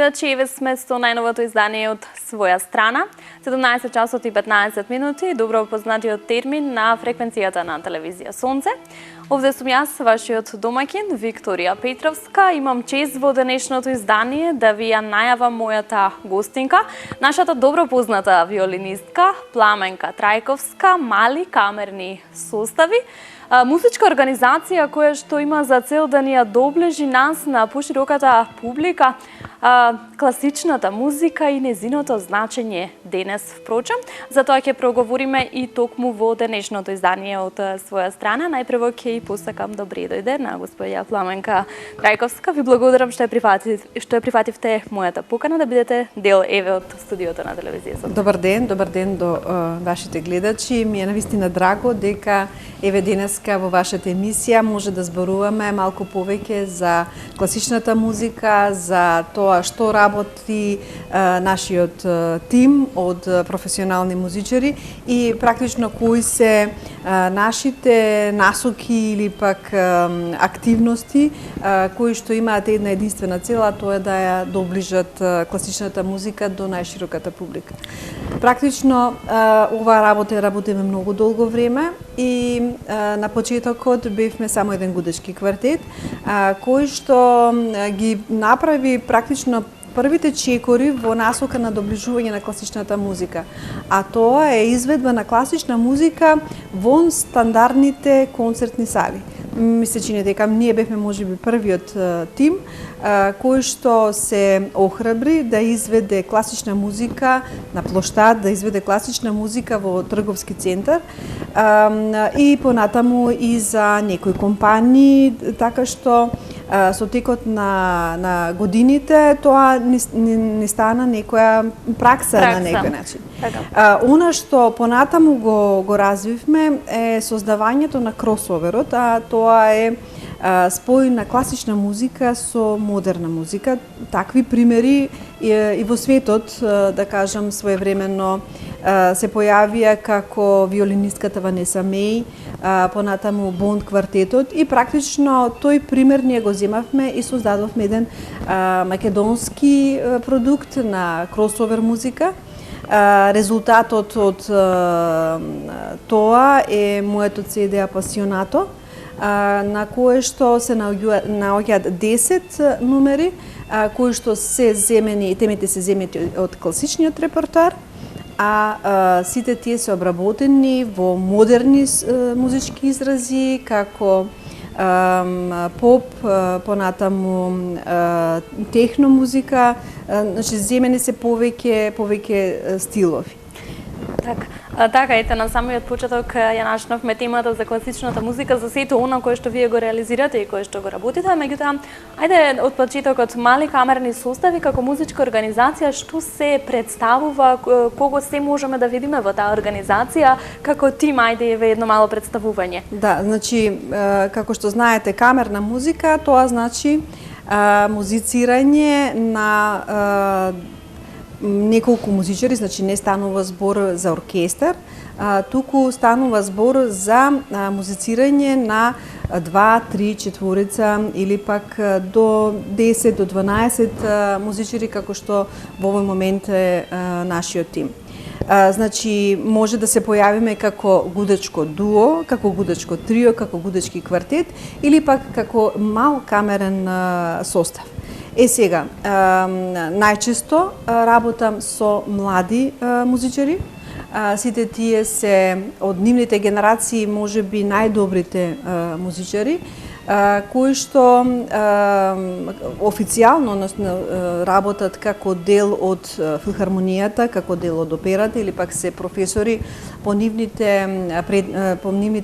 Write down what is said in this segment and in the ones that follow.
гледачи, еве сме со најновото издание од своја страна. 17 часот и 15 минути, добро познатиот термин на фреквенцијата на телевизија Сонце. Овде сум јас, вашиот домаќин, Викторија Петровска. Имам чест во денешното издание да ви ја најавам мојата гостинка, нашата добро позната виолинистка Пламенка Трајковска, мали камерни состави. Музичка организација која што има за цел да ни ја доближи нас на пошироката публика, класичната музика и незиното значење денес, впрочем. Затоа ќе проговориме и токму во денешното издание од своја страна. Најпрво ќе и посакам добри дојде на господја Пламенка Трајковска. Ви благодарам што ја прифативте мојата покана да бидете дел еве од студиото на телевизија. Добар ден до вашите гледачи. Ми е навистина драго дека еве денеска во вашата емисија може да зборуваме малку повеќе за класичната музика, за тоа што работи нашиот тим од професионални музичари и практично кои се нашите насоки или пак активности кои што имаат една единствена цел, а тоа е да ја доближат класичната музика до најшироката публика. Практично оваа работа ја работиме многу долго време и на почетокот бевме само еден гудечки квартет кој што ги направи практично првите чекори во насока на доближување на класичната музика. А тоа е изведба на класична музика вон стандардните концертни сали. Ми се чини дека ние бевме можеби првиот тим кој што се охрабри да изведе класична музика на плоштад, да изведе класична музика во трговски центар и понатаму и за некои компании, така што со текот на годините тоа не стана некоја пракса на некој начин. Она што понатаму го развивме е создавањето на кросоверот, а тоа е спој на класична музика со модерна музика. Такви примери и во светот, да кажам, своевременно се појавија како виолинистката Ванеса Меј, понатаму Бонд квартетот и практично тој пример ние го земавме и создадовме еден македонски продукт на кросовер музика. Резултатот од тоа е моето CD Апасионато, на кое што се наоѓаат 10 numeri, кои што се земени, темите се земени од класичниот репертоар, а сите тие се обработени во модерни музички изрази, како поп, понатаму техно музика, значи земени се повеќе стилови. Така, ете, на самиот почеток ја начнавме темата за класичната музика, за сето она кое што вие го реализирате и кое што го работите, меѓутоа, ајде од почетокот мали камерни состави како музичка организација, што се представува, кого се можеме да видиме во таа организација, како тим, ајде еве едно мало представување. Да, значи, како што знаете, камерна музика, тоа значи музицирање на неколку музичари, значи не станува збор за оркестар, туку станува збор за музицирање на 2, 3, 4 или пак до 10 до 12 музичари како што во овој момент е нашиот тим. Значи може да се појавиме како гудечко дуо, како гудечко трио, како гудечки квартет или пак како мал камерен состав. Сега, најчесто работам со млади музичари. Сите тие се од нивните генерации можеби најдобрите музичари, кои што официјално работат како дел од филхармонијата, како дел од операта или пак се професори по нивните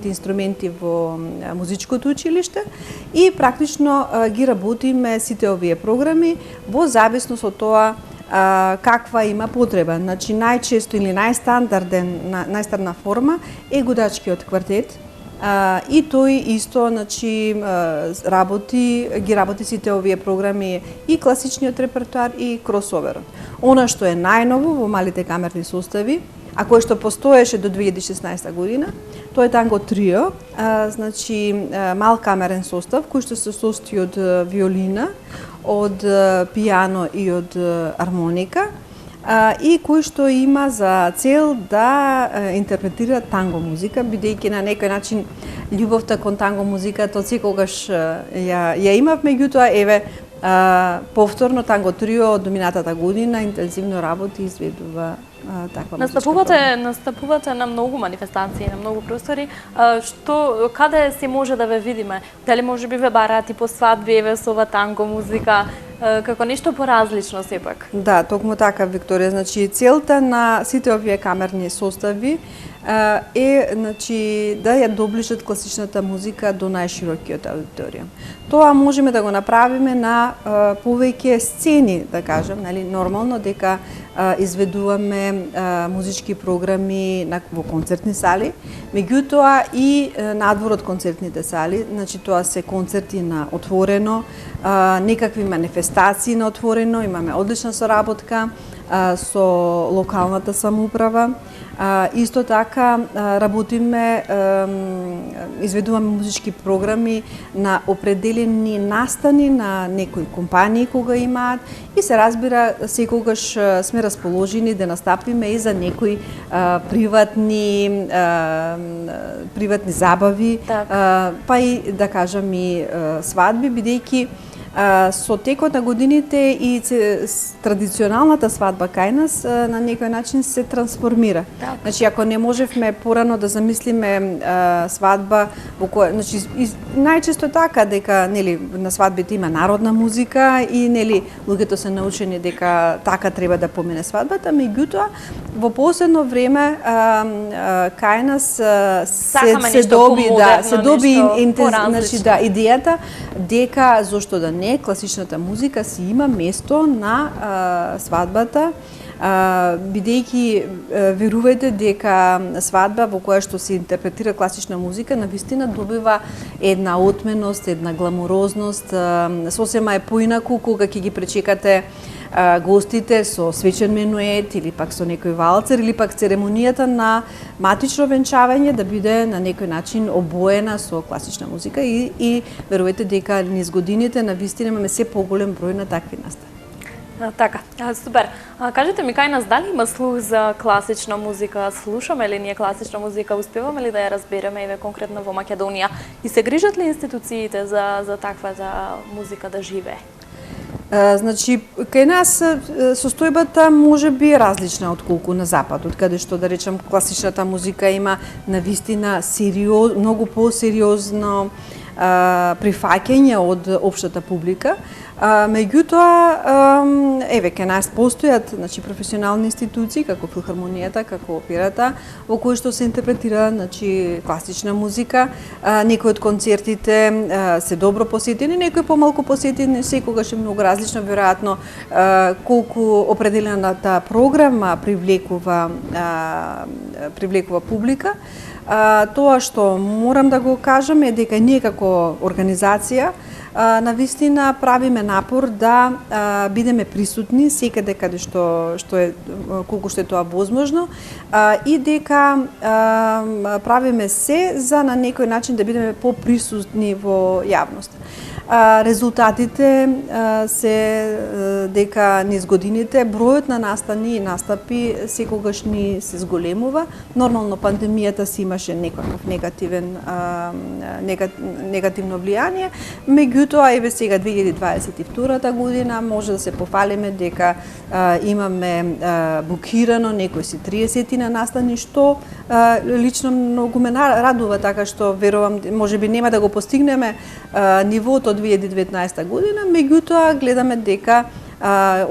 инструменти во музичкото училиште и практично ги работиме сите овие програми во зависност од тоа каква има потреба. Значи најчесто или најстандардна форма е гудачкиот квартет, и тој исто, значи, ги работи сите овие програми и класичниот репертоар и кросоверот. Она што е најново во малите камерни состави, а кој што постоеше до 2016 година. Тоа е танго трио, значи мал камерен состав кој што се состои од виолина, од пијано и од армоника, и кој што има за цел да интерпретира танго музика, бидејќи на некој начин љубовта кон танго музика тоа секогаш ја имав, меѓутоа еве повторно танго трио од минатата година интензивно работи и изведува таква музичка програма. Настапувате на многу манифестации, на многу простори. Каде се може да ве видиме? Дали може би ве бараат и по свадби, еве со ова танго музика, како нешто поразлично сепак? Да, токму така, Викторија. Значи, целта на сите овие камерни состави е значи, да ја доближат класичната музика до најширокиот аудиториум. Тоа можеме да го направиме на повеќе сцени, да кажам, нели, нормално дека изведуваме музички програми во концертни сали, меѓутоа и надвор од концертните сали, значи тоа се концерти на отворено, некакви манифестации на отворено, имаме одлична соработка со локалната самоуправа. Исто така работиме, изведуваме музички програми на определени настани на некои компании кога имаат и се разбира секогаш сме расположени да настапиме и за некои приватни забави, па и да кажам и свадби, бидејќи со текот на годините и традиционалната свадба кај нас на некој начин се трансформира. Значи, ако не можевме порано да замислиме свадба во која, значи најчесто така дека нели на свадбите има народна музика и нели луѓето се научени дека така треба да помине свадбата, меѓутоа во последно време кај нас се доби значи да идејата дека зошто да не класичната музика си има место на свадбата, бидејќи верувајте дека свадба во која што се интерпретира класична музика навистина добива една отменост, една гламурозност, сосема е поинаку кога ќе ги пречекате гостите со свечен менует или пак со некој валцер или пак церемонијата на матично венчавање да биде на некој начин обоена со класична музика и верувајте дека низ годините навистина имаме се поголем број на такви настави. Така, супер. Кажете ми, кај нас дали има слух за класична музика? Слушаме ли ние класична музика? Успеваме ли да ја разбереме еве конкретно во Македонија? И се грижат ли институциите за таквата музика да живее? Значи, кај нас состојбата може би е различна од колку на западот, каде што да речам класичната музика има навистина многу посериозно прифаќање од општата публика. Меѓутоа, еве, кај нас постојат значи, професионални институции, како филхармонијата, како операта, во кои што се интерпретира значи, класична музика. Некои од концертите се добро посетени, некои помалку посетени, секогаш е многу различно, веројатно, колку определената програма привлекува публика. Тоа што морам да го кажам е дека ние како организација навистина правиме напор да бидеме присутни секаде каде што е колку што е тоа возможно и дека правиме се за на некој начин да бидеме поприсутни во јавност. Резултатите се дека низ годините бројот на настани и настапи секогаш ни се зголемува. Нормално пандемијата си имаше некаков негативно влијание, меѓутоа еве сега 2022 година може да се пофалиме дека имаме букирано некои си 30 на настани, што лично многу ме радува, така што верувам можеби нема да го постигнеме нивото од 2019 година, меѓутоа гледаме дека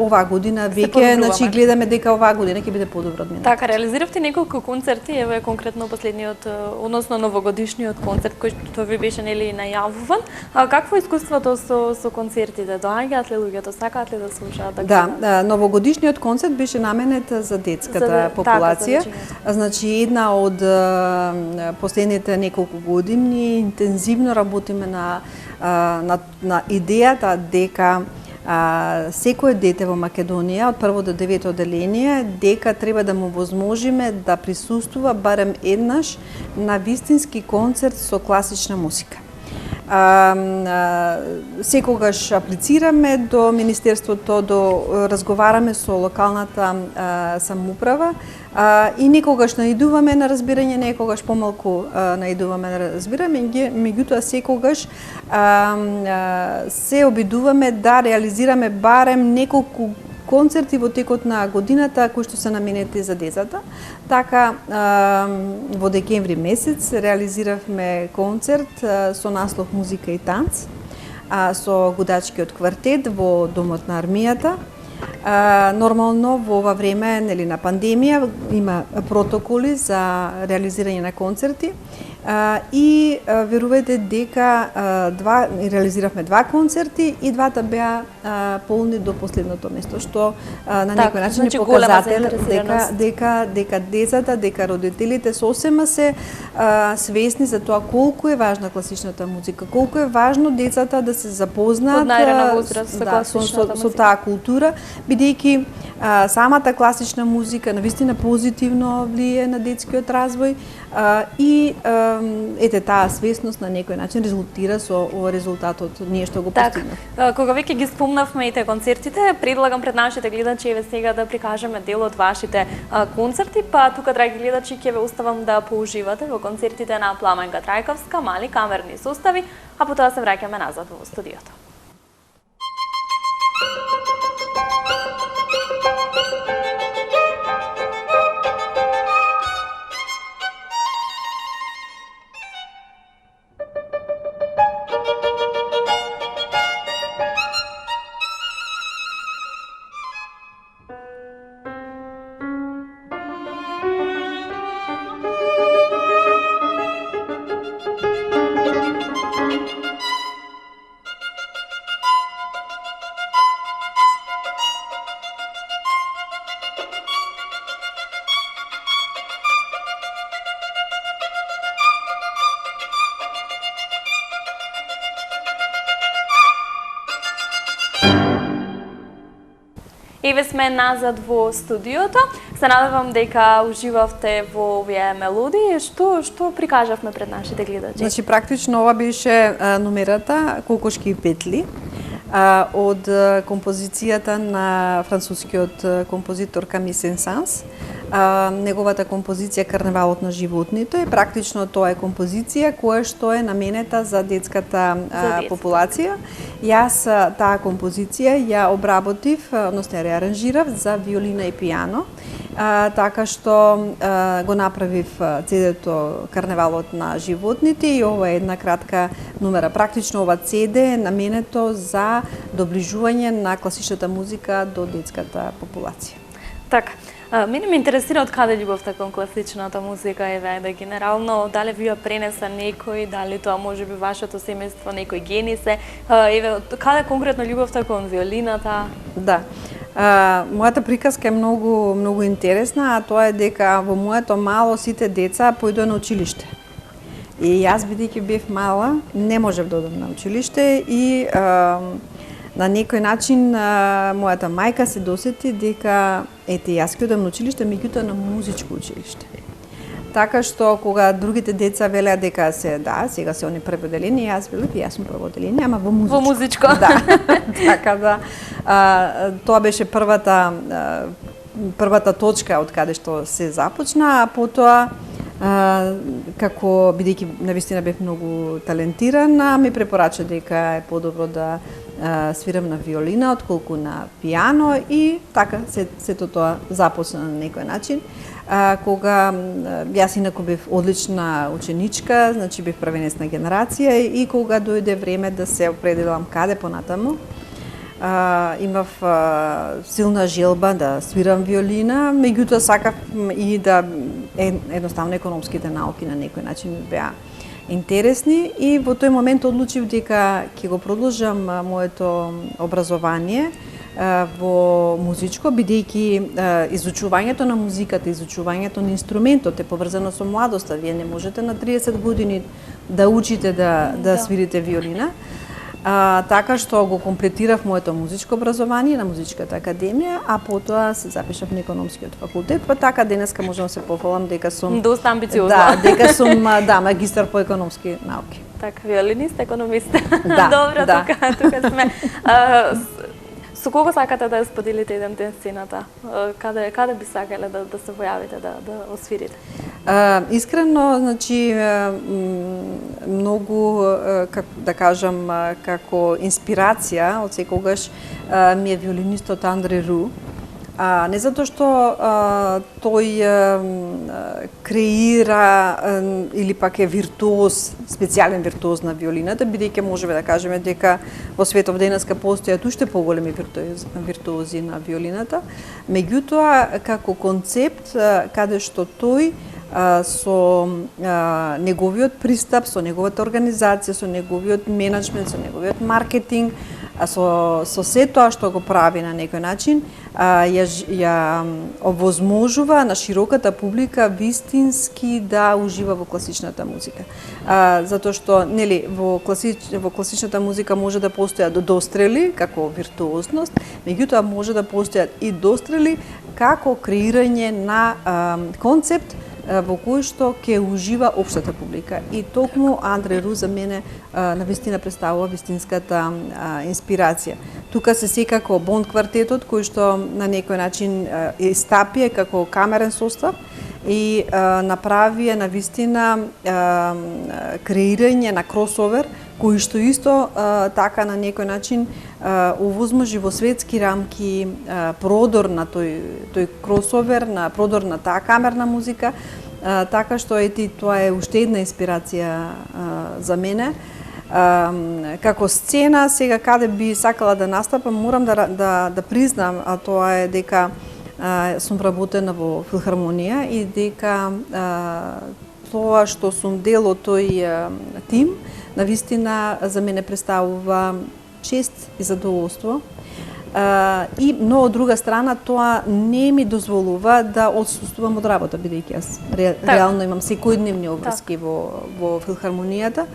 оваа година веќе, значи гледаме дека оваа година ќе биде подобро од минатата. Така, реализиравте неколку концерти, еве конкретно последниот, односно новогодишниот концерт кој што ви беше нели најавуван. Какво е искуството со концертите? Доаѓаат ли луѓето, сакаат ли да слушаат? Да, новогодишниот концерт беше наменет за детската популација. Значи една од последните неколку години интензивно работиме на идејата дека секое дете во Македонија од 1 до 9 одделение дека треба да му возможиме да присуствува барем еднаш на вистински концерт со класична музика. Секогаш аплицираме до Министерството, разговараме со локалната самоуправа и некогаш наидуваме на разбирање, некогаш помалку наидуваме на разбирање, меѓутоа секогаш се обидуваме да реализираме барем неколку концерти во текот на годината кои што се наменети за децата. Така, во декември месец реализиравме концерт со наслов Музика и танц со гудачкиот квартет во Домот на армијата. Нормално во ова време на пандемија има протоколи за реализирање на концерти и верувајте дека реализиравме 2 концерти и двата беа полни до последното место, што на некој начин е показател дека децата, дека родителите сосема се свесни за тоа колку е важна класичната музика, колку е важно децата да се запознаат со таа култура, бидејќи самата класична музика навистина позитивно влие на детскиот развој и ете таа свесност на некој начин резултира со резултатот ние што го постигнавме. Кога веќе ги спомнавме и те концертите, предлагам пред нашите гледачи еве сега да прикажеме дел од вашите концерти, па тука драги гледачи ќе ве оставам да поуживате во концертите на Пламенка Трајковска, мали камерни состави, а потоа се враќаме назад во студиото. Еве сме назад во студиото. Се надевам дека уживавте во овие мелодии. Што прикажавме пред нашите гледачи? Значи практично ова беше номерата Кокошки и петли од композицијата на францускиот композитор Камил Сен-Санс. Неговата композиција Карневалот на животните. Практично тоа е композиција која што е наменета за детската популација. Јас таа композиција ја обработив, односно ја реаранжирав за виолина и пијано. Така што го направив CD-то Карневалот на животните и ова е една кратка номера. Практично ова CD е наменето за доближување на класичната музика до детската популација. Така. Мене ме интересира од каде љубовта кон класичната музика, еве, да генерално, дали ви ја пренеса некој, дали тоа може би вашето семејство, некој гени се, еве, каде конкретно љубовта кон виолината? Да. Мојата приказка е многу интересна, а тоа е дека во моето мало сите деца појдоа на училиште. И јас бидејќи бев мала, не можев да одам на училиште и на некој начин мојата мајка се досети дека ете јас ќе одам на училиште, меѓутоа на музичко училиште. Така што кога другите деца велеа дека сега се они прво одделение, јас велев јас сум прво одделение, ама во музичко. Во музичко. Да. Така да тоа беше првата точка од каде што се започна, а потоа како бидејќи навистина бев многу талентирана, ми препорача дека е подобро да свирам на виолина отколку на пијано и така сето тоа започна на некој начин. Кога јас инаку бев одлична ученичка, значи бев првенецна генерација и кога дојде време да се определам каде понатаму, имав силна желба да свирам виолина, меѓутоа сакав и да едноставно економските науки на некој начин ми беа интересни и во тој момент одлучив дека ќе го продолжам моето образование во музичко, бидејќи изучувањето на музиката, изучувањето на инструментот е поврзано со младоста. Вие не можете на 30 години да учите да свирите виолина. така што го комплетирав моето музичко образование на Музичката академија, а потоа се запишав на економскиот факултет, па така денеска можам се пофалам дека сум доста амбициозна. Да, дека сум магистар по економски науки. Така, виолинист, економист. Да, Добро, да. тука сме. Со кого сакате да ја споделите еден ден сцената? Каде би сакале да се појавите, да освирите? Искрено, значи, многу, да кажам, како инспирација од секогаш ми е виолинистот Андре Ру. Не затоа што тој креира или пак е виртуоз, специјален виртуоз на виолината, бидејќи можеме да кажеме дека во светот денеска постојат уште поголеми виртуози на виолината. Меѓутоа, како концепт, каде што тој со неговиот пристап, со неговата организација, со неговиот менеджмент, со неговиот маркетинг, со се тоа што го прави на некој начин, ја овозможува на широката публика вистински да ужива во класичната музика. Затоа што, нели, во класичната музика може да постојат дострели како виртуозност, меѓутоа може да постојат и дострели како креирање на концепт во кој што ќе ужива општата публика. И токму Андре Ру за мене навистина представува вистинската инспирација. Тука се секако Бонд квартетот, кој што на некој начин стапие како камерен состав и направија навистина креирање на кросовер, кој што исто така на некој начин овозможи во светски рамки продор на тој кросовер, на продор на таа камерна музика, така што тоа е уште една инспирација за мене. Како сцена, сега каде би сакала да настапам, морам да признам, а тоа е дека сум работена во филхармонија и дека тоа што сум дел од тој тим, навистина за мене представува чест и задоволство. Но од друга страна тоа не ми дозволува да отсуствувам од работа, бидејќи јас реално имам секојдневни обврски во филхармонијата,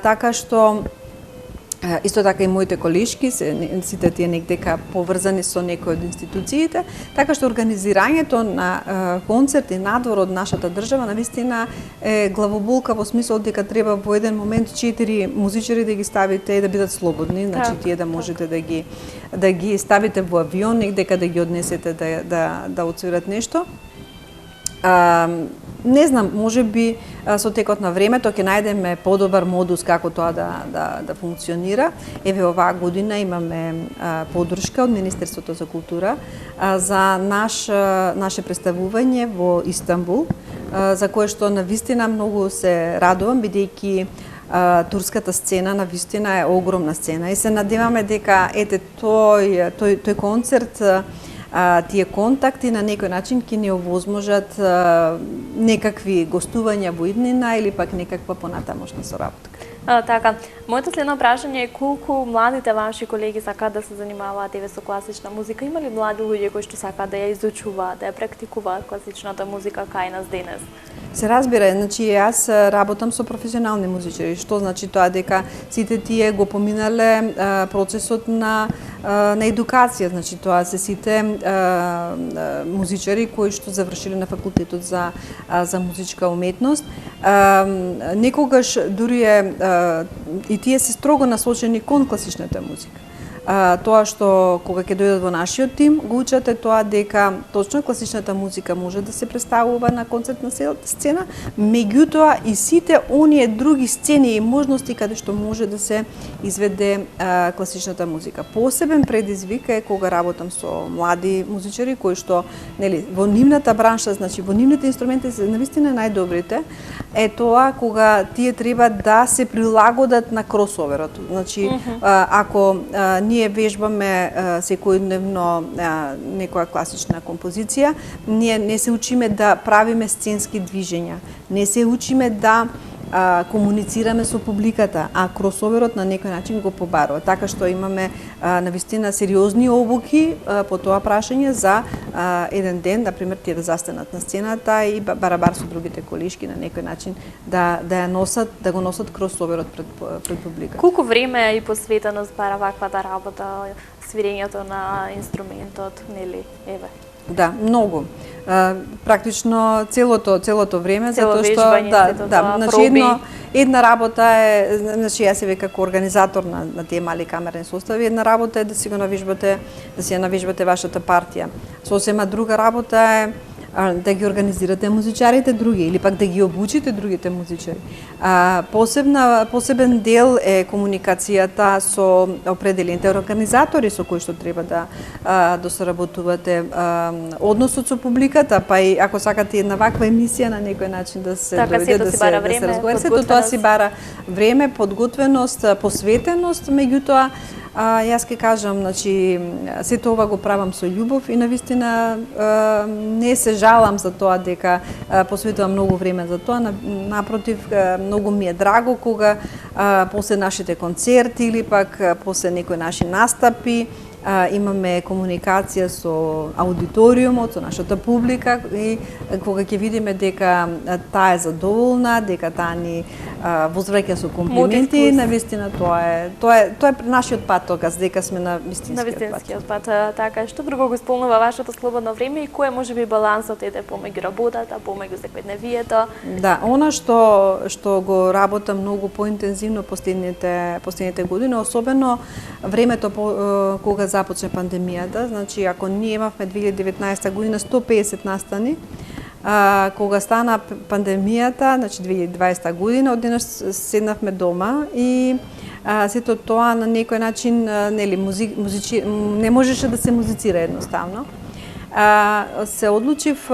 така што исто така и моите колешки, сите тие негдека поврзани со некои од институциите, така што организирањето на концерти надвор од нашата држава навистина е главоболка во смисол дека треба во еден момент 4 музичари да ги ставите и да бидат слободни, значи тие да можете да ги ставите во авион, негдека да ги однесете да отсвират нешто. Не знам, може би со текот на времето ќе најдеме подобар модус како тоа да функционира. Еве оваа година имаме поддршка од Министерството за култура за наше представување во Истанбул, за кое што навистина многу се радувам, бидејќи турската сцена навистина е огромна сцена и се надеваме дека тој концерт, тие контакти на некој начин ќе ни овозможат некакви гостувања во иднина или пак некаква понатамошна соработка. Така, моето следно прашање е колку младите ваши колеги сакаат да се занимаваат еве со класична музика? Има ли млади луѓе кои што сакаат да ја изучуваат, да ја практикуваат класичната музика кај нас денес? Се разбира, значи јас работам со професионални музичари, што значи тоа дека сите тие го поминале процесот на едукација, значи тоа се сите музичари кои што завршиле на факултетот за музичка уметност. Некогаш дури и тие се строго насочени кон класичната музика. Тоа што кога ќе дојдат во нашиот тим, го учат е тоа дека точно класичната музика може да се представува на концертна сцена, меѓутоа и сите оние други сцени и можности каде што може да се изведе класичната музика. Посебен предизвик е кога работам со млади музичари кои што, нели, во нивната бранша, значи во нивните инструменти се навистина најдобрите, е тоа кога тие треба да се прилагодат на кросоверот. Значи, ако ние вежбаме секојдневно некоја класична композиција, ние не се учиме да правиме сценски движења, не се учиме да комуницираме со публиката, а кросоверот на некој начин го побарува. Така што имаме навистина сериозни обуки по тоа прашање за еден ден, например, тие да застанат на сцената и барабар со другите колешки на некој начин да го носат кросоверот пред публика. Колку време и посветеност бара ваквата работа, свирењето на инструментот, нели? Еве. Да, многу. Практично целото време, затоа што значи една работа е, значи јас се како организатор на тие мали камерни состави, една работа е да си ја навижбате вашата партија. Сосема друга работа е да ги организирате музичарите други или пак да ги обучите другите музичари. Посебен дел е комуникацијата со определените организатори со кои што треба да соработувате, односот со публиката, па и ако сакате една ваква емисија на некој начин да се доведе да се разговара, сето тоа си бара време, подготвеност, посветеност, меѓутоа јас ке кажам, значи, сето ова го правам со љубов и навистина не се жалам за тоа дека посветувам многу време за тоа. Напротив, многу ми е драго кога после нашите концерти или пак после некои наши настапи имаме комуникација со аудиториумот, со нашата публика и кога ќе видиме дека таа е задоволна, дека таа ни возвраќа со комплименти, навистина тоа е нашиот пат тогаш, дека сме на вистинскиот пат. Така, што друго го исполнува вашето слободно време и кој можеби балансот еде помеѓу работата, помеѓу секојдневието? Да, она што го работам многу поинтензивно последните години, особено времето кога започне пандемијата, значи ако ние имавме 2019 година 150 настани, кога стана пандемијата, значи 2020 година, одненаш седнавме дома и сето тоа на некој начин нели не можеше да се музицира едноставно. Се одлучив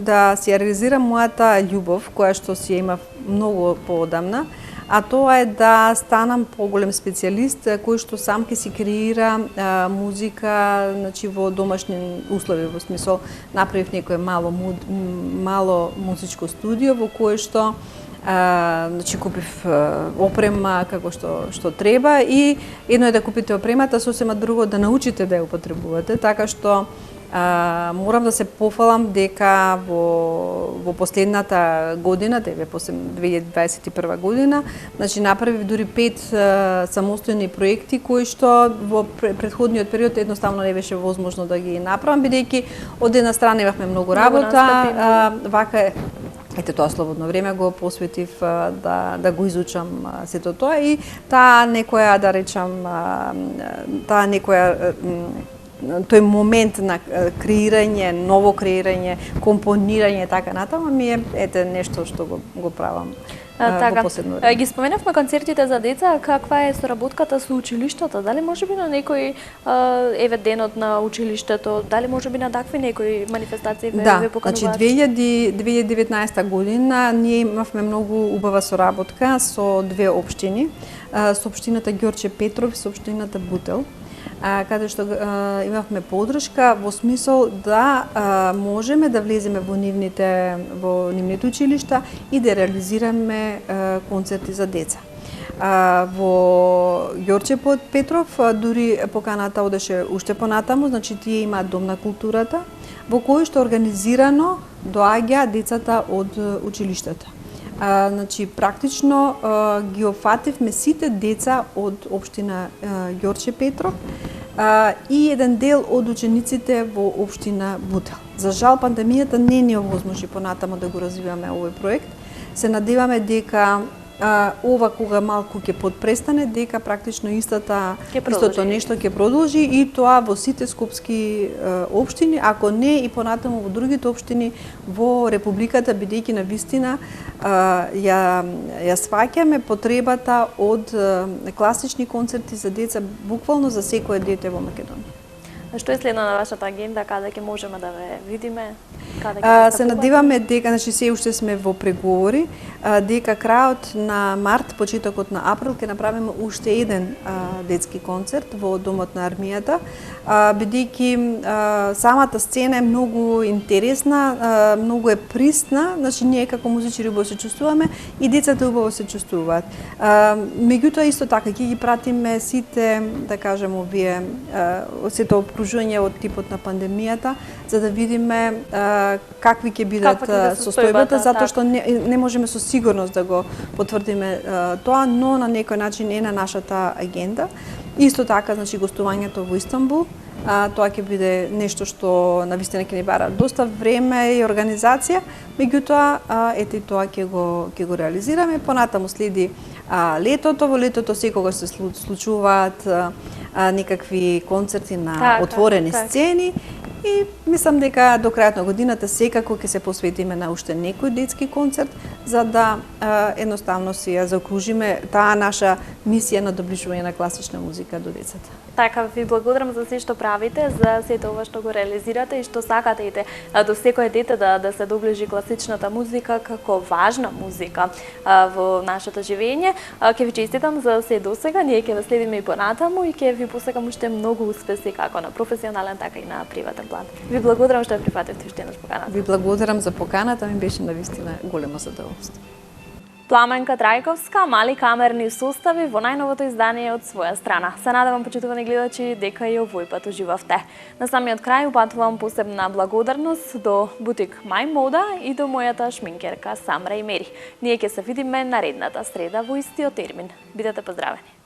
да си реализирам мојата љубов, која што си имав многу поодамна, а тоа е да станам поголем специјалист кој што сам ќе си креира музика, значи во домашни услови, во смисол направив некое мало музичко студио во кое што значи купив опрема како што треба и едно е да купите опремата, сосема друго да научите да ја употребувате, така што морам да се пофалам дека во последната година, после 2021 година, значи направив дури 5 самостојни проекти кои што во претходниот период едноставно не беше возможно да ги направам, бидејќи од една страна имавме многу работа, вака е ете тоа слободно време го посветив да го изучам сето тоа и таа некоја, да речам, тој момент на креирање, ново креирање, компонирање и така натаму ми е ете нешто што го правам во последно време. Ги споменавме концертите за деца, каква е соработката со училиштата? Дали можеби на некој еве денот на училиштето, дали можеби на такви некои манифестации ве покануваат? Значи 2019 година ние имавме многу убава соработка со две општини, со општината Ѓорче Петров и со општината Бутел, каде што имавме подршка во смисол да можеме да влеземе во нивните училишта и да реализираме концерти за деца. Во Ѓорче Петров дури поканата одеше уште понатаму, значи тие имаат дом на културата во кој што организирано доаѓа децата од училиштата. Значи практично ги офативме сите деца од општина Ѓорче Петров и еден дел од учениците во општина Бутел. За жал пандемијата не ни овозможи понатаму да го развиваме овој проект. Се надеваме дека ова кога малку ќе подпрестане, дека практично истото нешто ќе продолжи и тоа во сите скопски општини, ако не и понатаму во другите општини во Републиката, бидејќи на вистина ја сваќаме потребата од класични концерти за деца буквално за секое дете во Македонија. Што е следно на вашата агенда, каде ќе можеме да ве видиме? Се надеваме дека, значи се уште сме во преговори, дека крајот на март, почетокот на април ќе направиме уште еден детски концерт во Домот на армијата, бидејќи самата сцена е многу интересна, многу е пристна, значи ние како музичари убаво се чувствуваме и децата убаво се чувствуваат. Меѓутоа исто така ќе ги пратиме сите, да кажем, овие сето обкружување од типот на пандемијата, за да видиме какви ќе бидат состојбата, затоа што не можеме со сигурност да го потврдиме тоа, но на некој начин е на нашата агенда. Исто така, значи, гостувањето во Истанбул, тоа ќе биде нешто што навистина ќе ни бара доста време и организација, меѓутоа ете тоа ќе го реализираме. Понатаму следи летото, во летото секогаш се случуваат некакви концерти на отворени сцени. И мислам дека до крајот на годината секако ќе се посветиме на уште некој детски концерт, за да едноставно си ја заокружиме таа наша мисија на доближување на класична музика до децата. Така, ви благодарам за се што правите, за сето ова што го реализирате и што сакате до секој дете да се доближи класичната музика како важна музика во нашето живење. Ќе ви честитам за се досега, ние ќе ве следиме и понатаму и ќе ви посакам уште многу успеси како на професионален, така и на приватен план. Ви благодарам што ја прифативте уште еднаш поканата. Ви благодарам за поканата, ми беше навистина големо задоволство. Пламенка Трајковска, мали камерни состави во најновото издание од своја страна. Се надевам, почитувани гледачи, дека и овој пат уживавте. На самиот крај упатувам посебна благодарност до бутик My Moda и до мојата шминкерка Самра и Мери. Ние ќе се видиме наредната среда во истиот термин. Бидете поздравени!